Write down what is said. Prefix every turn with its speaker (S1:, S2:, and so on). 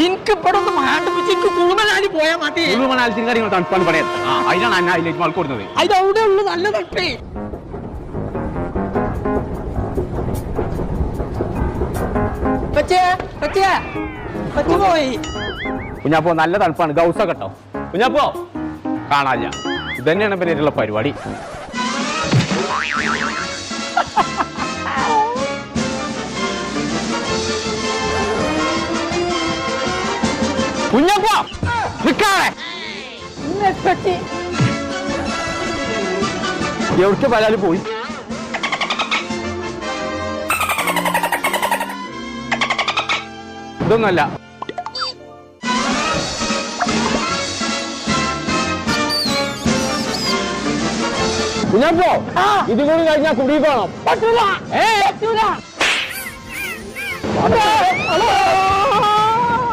S1: എനിക്ക് ഇവിടെ ഒന്ന് മാണ്ടിപ്പിച്ച് എനിക്ക് കുളുമനാലി പോയാൽ മതി.
S2: കുളുമനാലി കാര്യങ്ങൾ തണുപ്പാണ് പറയാം. അതിനാണ് എന്നെ അതിലേക്ക് ആൾ കൊടുക്കുന്നത്.
S1: അതിന്റെ ഉള്ളു നല്ല തണുപ്പേ. പോയി
S2: കുഞ്ഞാപ്പോ നല്ല തണുപ്പാണ്. ഗൗസ കേട്ടോ കുഞ്ഞാപ്പോ കാണാനില്ല. ഇതന്നെയാണ് പേരുള്ള പരിപാടി. കുഞ്ഞാപ്പോ എവിടേക്ക് പലാല് പോയി? ഇതൊന്നല്ല. കുഞ്ഞാപ്പോ ഇതും കൂടി കഴിഞ്ഞാൽ കുടിക്കണം.
S1: പറ്റൂല.